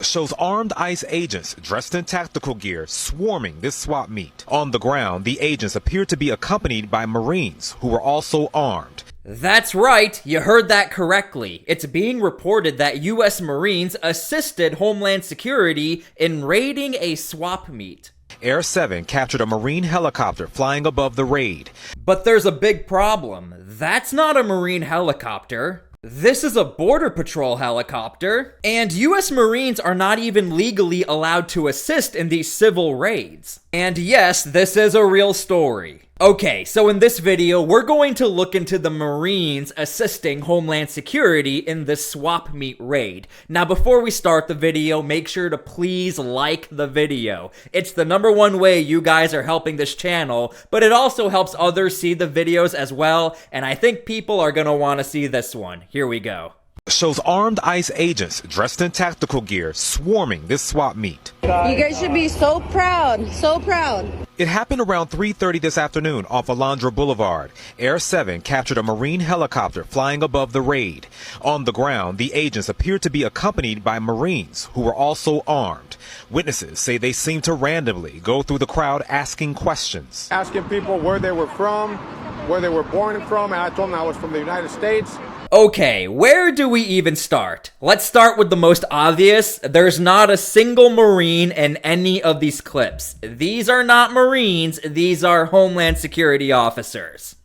shows armed ICE agents dressed in tactical gear swarming this swap meet. On the ground, the agents appear to be accompanied by Marines who were also armed. That's right, you heard that correctly. It's being reported that U.S. Marines assisted Homeland Security in raiding a swap meet. Air 7 captured a Marine helicopter flying above the raid. But there's a big problem. That's not a Marine helicopter. This is a Border Patrol helicopter, and U.S. Marines are not even legally allowed to assist in these civil raids. And yes, this is a real story. Okay, so in this video, we're going to look into the Marines assisting Homeland Security in this swap meet raid. Now, before we start the video, make sure to please like the video. It's the #1 way you guys are helping this channel, but it also helps others see the videos as well, and I think people are gonna want to see this one. Here we go. Shows armed ICE agents dressed in tactical gear swarming this swap meet. You guys should be so proud, so proud. It happened around 3:30 this afternoon off Alondra Boulevard. Air 7 captured a Marine helicopter flying above the raid. On the ground, the agents appeared to be accompanied by Marines who were also armed. Witnesses say they seemed to randomly go through the crowd asking questions. Asking people where they were from, where they were born from, and I told them I was from the United States. Okay, where do we even start? Let's start with the most obvious. There's not a single Marine in any of these clips. These are not Marines, these are Homeland Security officers.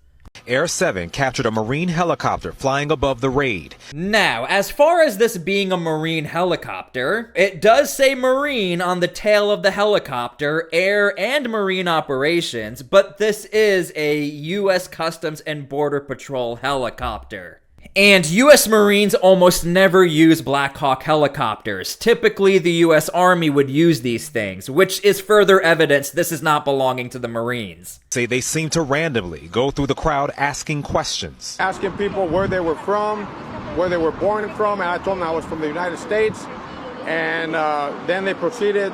Air 7 captured a Marine helicopter flying above the raid. Now, as far as this being a Marine helicopter, it does say Marine on the tail of the helicopter, Air and Marine Operations, but this is a U.S. Customs and Border Patrol helicopter. And U.S. Marines almost never use Black Hawk helicopters. Typically, the U.S. Army would use these things, which is further evidence this is not belonging to the Marines. Say they seem to randomly go through the crowd asking questions. Asking people where they were from, where they were born from, and I told them I was from the United States. And then they proceeded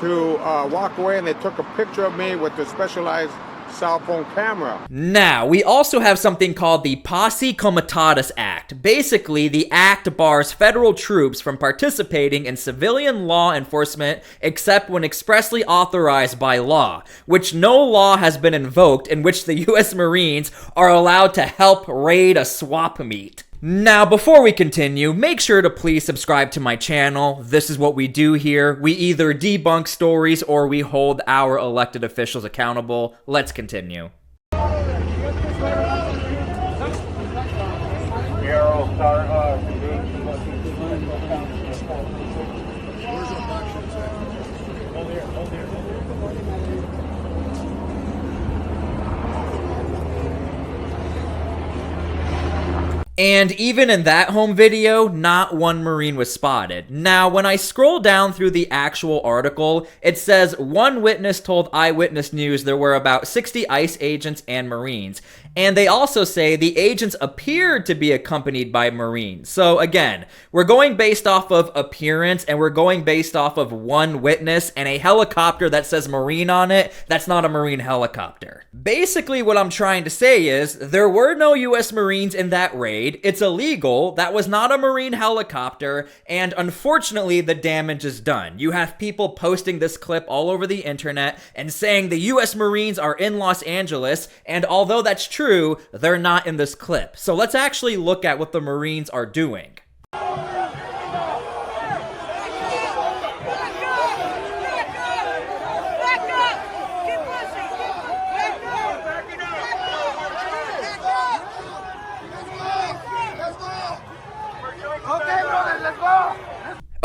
to walk away, and they took a picture of me with the specialized cell phone camera. Now, we also have something called the Posi Komaatus Act. Basically, the act bars federal troops from participating in civilian law enforcement except when expressly authorized by law, which no law has been invoked in which the U.S. Marines are allowed to help raid a swap meet. Now, before we continue, make sure to please subscribe to my channel. This is what we do here. We either debunk stories or we hold our elected officials accountable. Let's continue. And even in that home video, not one Marine was spotted. Now, when I scroll down through the actual article, it says one witness told Eyewitness News there were about 60 ICE agents and Marines. And they also say the agents appeared to be accompanied by Marines. So again, we're going based off of appearance and we're going based off of one witness and a helicopter that says Marine on it. That's not a Marine helicopter. Basically, what I'm trying to say is there were no U.S. Marines in that raid. It's illegal. That was not a Marine helicopter. And unfortunately, the damage is done. You have people posting this clip all over the internet and saying the U.S. Marines are in Los Angeles. And although that's true, they're not in this clip. So let's actually look at what the Marines are doing.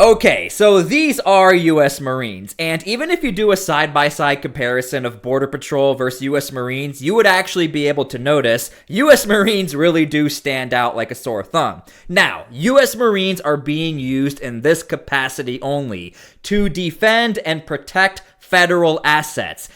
Okay, so these are U.S. Marines, and even if you do a side-by-side comparison of Border Patrol versus U.S. Marines, you would actually be able to notice U.S. Marines really do stand out like a sore thumb. Now, U.S. Marines are being used in this capacity only, to defend and protect federal assets.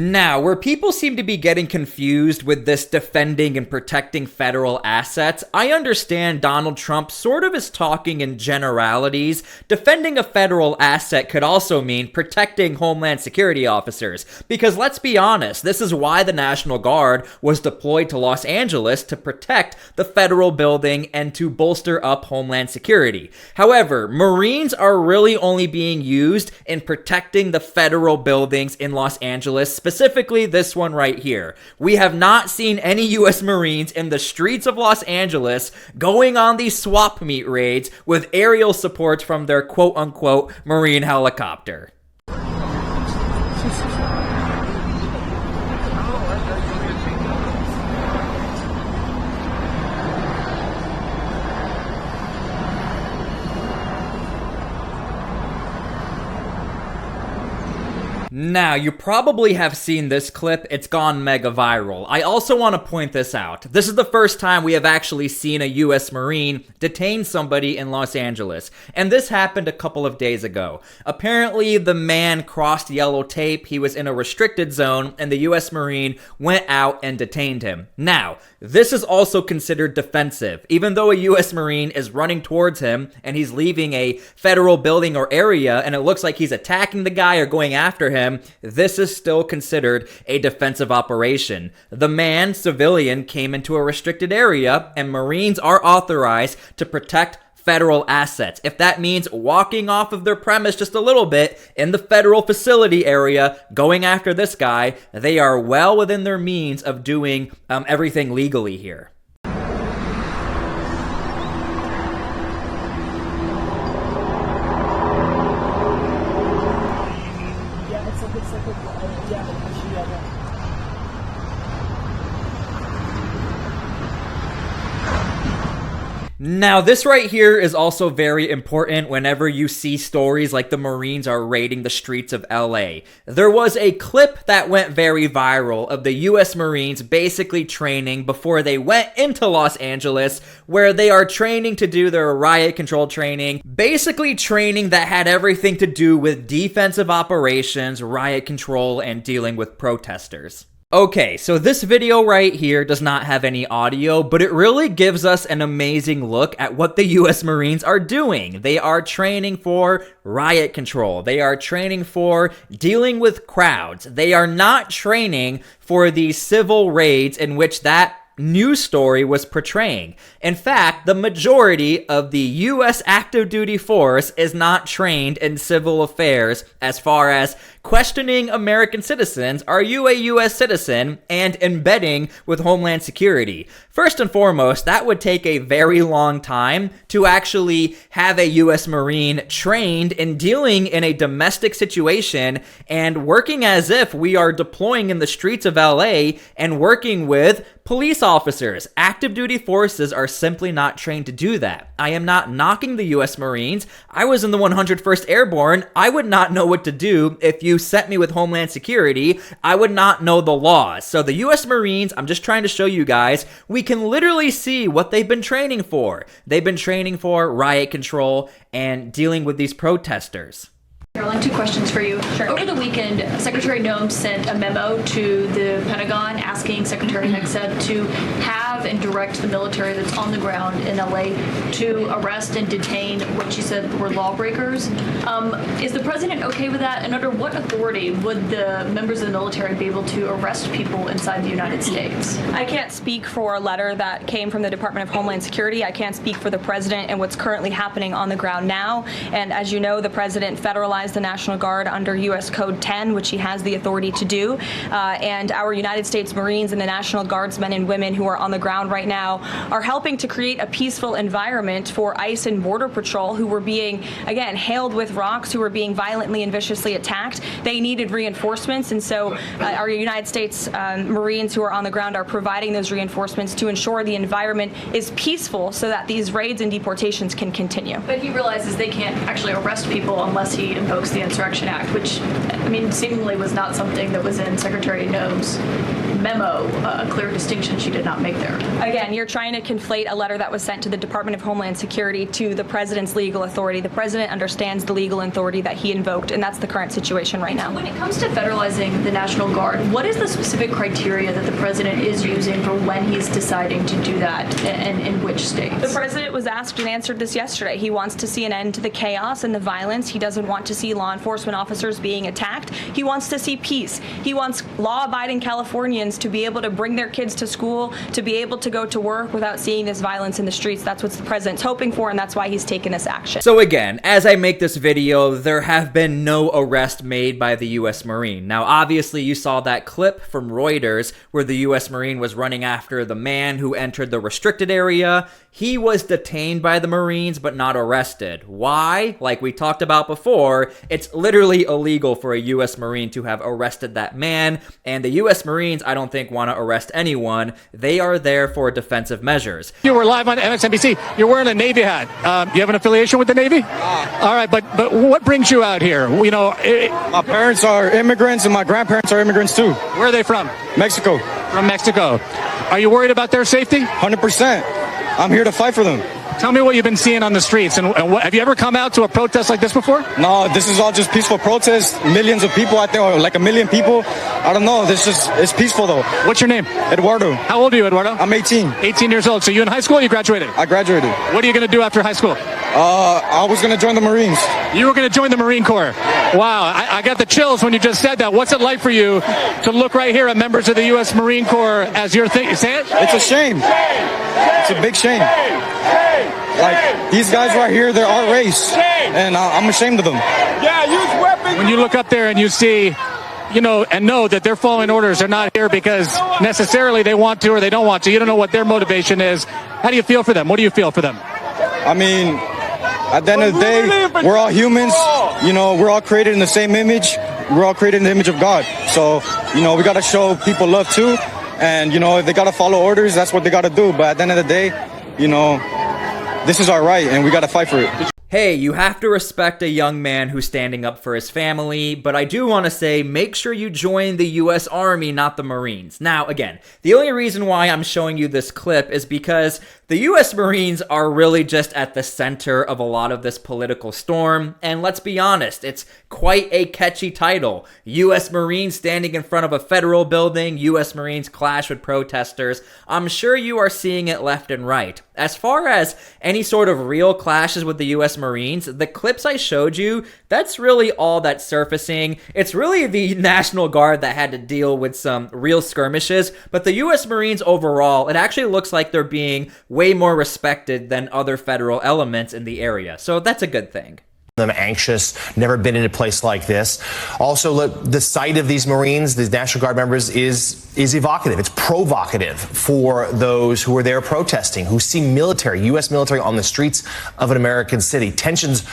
Now, where people seem to be getting confused with this defending and protecting federal assets, I understand Donald Trump sort of is talking in generalities. Defending a federal asset could also mean protecting Homeland Security officers, because let's be honest, this is why the National Guard was deployed to Los Angeles, to protect the federal building and to bolster up Homeland Security. However, Marines are really only being used in protecting the federal buildings in Los Angeles, specifically this one right here. We have not seen any U.S. Marines in the streets of Los Angeles going on these swap meet raids with aerial support from their quote-unquote Marine helicopter. Now, you probably have seen this clip. It's gone mega viral. I also want to point this out. This is the first time we have actually seen a U.S. Marine detain somebody in Los Angeles, and this happened a couple of days ago. Apparently, the man crossed yellow tape, he was in a restricted zone, and the U.S. Marine went out and detained him. Now, this is also considered defensive. Even though a U.S. Marine is running towards him, and he's leaving a federal building or area, and it looks like he's attacking the guy or going after him, this is still considered a defensive operation. The man, civilian, came into a restricted area, and Marines are authorized to protect federal assets. If that means walking off of their premise just a little bit in the federal facility area, going after this guy, they are well within their means of doing everything legally here. Now, this right here is also very important whenever you see stories like the Marines are raiding the streets of LA. There was a clip that went very viral of the US Marines basically training before they went into Los Angeles, where they are training to do their riot control training, basically training that had everything to do with defensive operations, riot control, and dealing with protesters. Okay, so this video right here does not have any audio, but it really gives us an amazing look at what the US Marines are doing. They are training for riot control. They are training for dealing with crowds. They are not training for the civil raids in which that news story was portraying. In fact, the majority of the U.S. active duty force is not trained in civil affairs as far as questioning American citizens. Are you a U.S. citizen? And embedding with Homeland Security. First and foremost, that would take a very long time to actually have a U.S. Marine trained in dealing in a domestic situation and working as if we are deploying in the streets of LA and working with police officers. Active duty forces are simply not trained to do that. I am not knocking the U.S. Marines. I was in the 101st Airborne. I would not know what to do if you sent me with Homeland Security. I would not know the laws. So the U.S. Marines, I'm just trying to show you guys, we can literally see what they've been training for. They've been training for riot control and dealing with these protesters. Caroline, 2 questions for you. Sure. Over the weekend, Secretary Noem sent a memo to the Pentagon asking Secretary Hegseth to have and direct the military that's on the ground in LA to arrest and detain what she said were lawbreakers. Is the president okay with that? And under what authority would the members of the military be able to arrest people inside the United States? I can't speak for a letter that came from the Department of Homeland Security. I can't speak for the president and what's currently happening on the ground now. And as you know, the president federalized the National Guard under U.S. Code 10, which he has the authority to do. And our United States Marines and the National Guardsmen and women who are on the ground right now are helping to create a peaceful environment for ICE and Border Patrol, who were being, again, hailed with rocks, who were being violently and viciously attacked. They needed reinforcements, and so our United States Marines who are on the ground are providing those reinforcements to ensure the environment is peaceful so that these raids and deportations can continue. But he realizes they can't actually arrest people unless he invokes the Insurrection Act, which, I mean, seemingly was not something that was in Secretary Noem's memo, a clear distinction she did not make there. Again, you're trying to conflate a letter that was sent to the Department of Homeland Security to the president's legal authority. The president understands the legal authority that he invoked, and that's the current situation right now. When it comes to federalizing the National Guard, what is the specific criteria that the president is using for when he's deciding to do that, and in which states? The president was asked and answered this yesterday. He wants to see an end to the chaos and the violence. He doesn't want to see law enforcement officers being attacked. He wants to see peace. He wants law-abiding Californians to be able to bring their kids to school, to be able to go to work without seeing this violence in the streets. That's what the president's hoping for, and that's why he's taken this action. So again, as I make this video, there have been no arrests made by the U.S. Marine. Now, obviously, you saw that clip from Reuters where the U.S. Marine was running after the man who entered the restricted area. He was detained by the Marines, but not arrested. Why? Like we talked about before, it's literally illegal for a U.S. Marine to have arrested that man, and the U.S. Marines, I don't think, want to arrest anyone. They are there for defensive measures. You were live on MSNBC. You're wearing a Navy hat. Do you have an affiliation with the Navy? All right, but what brings you out here? You know, my parents are immigrants and my grandparents are immigrants too. Where are they from? Mexico. From Mexico. Are you worried about their safety? 100%. I'm here to fight for them. Tell me what you've been seeing on the streets, and have you ever come out to a protest like this before? No, this is all just peaceful protests. Millions of people, I think, or like 1 million people. I don't know. It's peaceful though. What's your name? Eduardo. How old are you, Eduardo? I'm 18. 18 years old. So you in high school or you graduated? I graduated. What are you going to do after high school? I was going to join the Marines. You were going to join the Marine Corps? Wow, I got the chills when you just said that. What's it like for you to look right here at members of the U.S. Marine Corps as your thing? Say it? It's a shame. It's a big shame. Like, these guys right here, they're our race, and I'm ashamed of them. Yeah, use weapons. When you look up there and you see, you know, and know that they're following orders, they're not here because necessarily they want to or they don't want to. You don't know what their motivation is. How do you feel for them? What do you feel for them? I mean, at the end of the day, we're all humans. You know, we're all created in the same image. We're all created in the image of God. So, you know, we got to show people love too. And, you know, if they got to follow orders, that's what they got to do. But at the end of the day, you know, this is our right, and we got to fight for it. Hey, you have to respect a young man who's standing up for his family, but I do want to say, make sure you join the U.S. Army, not the Marines. Now, again, the only reason why I'm showing you this clip is because the U.S. Marines are really just at the center of a lot of this political storm, and let's be honest, it's quite a catchy title. U.S. Marines standing in front of a federal building, U.S. Marines clash with protesters. I'm sure you are seeing it left and right. As far as any sort of real clashes with the U.S. Marines, the clips I showed you, that's really all that's surfacing. It's really the National Guard that had to deal with some real skirmishes, but the U.S. Marines overall, it actually looks like they're being way more respected than other federal elements in the area. So that's a good thing. Them anxious, never been in a place like this. Also, the sight of these Marines, these National Guard members, is evocative. It's provocative for those who are there protesting, who see military, U.S. military on the streets of an American city. Tensions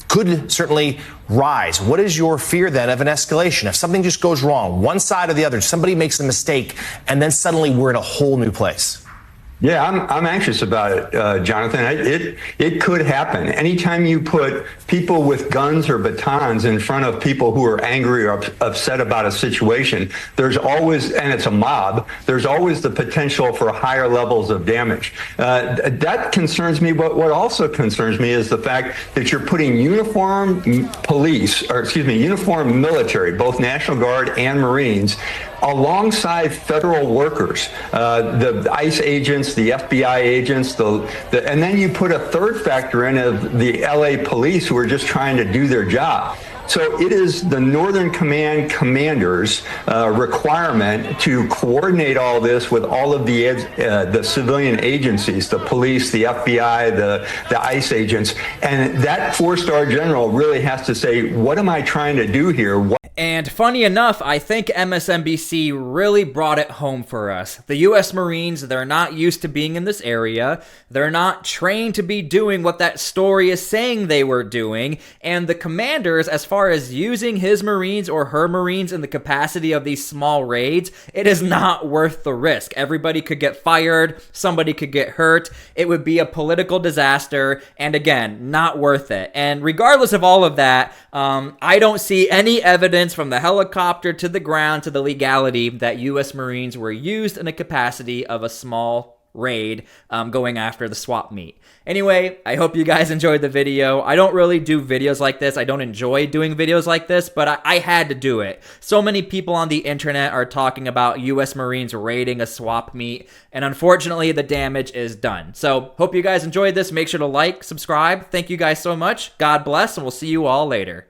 could certainly rise. What is your fear then of an escalation? If something just goes wrong, one side or the other, somebody makes a mistake, and then suddenly we're in a whole new place? Yeah, I'm anxious about it, Jonathan. It could happen. Anytime you put people with guns or batons in front of people who are angry or upset about a situation, there's always, and it's a mob, there's always the potential for higher levels of damage. That concerns me, but what also concerns me is the fact that you're putting uniformed military, both National Guard and Marines, alongside federal workers, the ICE agents, the FBI agents, and then you put a third factor in of the LA police who are just trying to do their job. So it is the Northern Command commanders' requirement to coordinate all this with all of the civilian agencies, the police, the FBI, the ICE agents, and that four-star general really has to say, what am I trying to do here? And funny enough, I think MSNBC really brought it home for us. The U.S. Marines, they're not used to being in this area. They're not trained to be doing what that story is saying they were doing. And the commanders, as far as using his Marines or her Marines in the capacity of these small raids, it is not worth the risk. Everybody could get fired. Somebody could get hurt. It would be a political disaster. And again, not worth it. And regardless of all of that, I don't see any evidence from the helicopter to the ground to the legality that U.S. Marines were used in the capacity of a small raid going after the swap meet. Anyway, I hope you guys enjoyed the video. I don't really do videos like this. I don't enjoy doing videos like this, but I had to do it. So many people on the internet are talking about U.S. Marines raiding a swap meet, and unfortunately, the damage is done. So, hope you guys enjoyed this. Make sure to like, subscribe. Thank you guys so much. God bless, and we'll see you all later.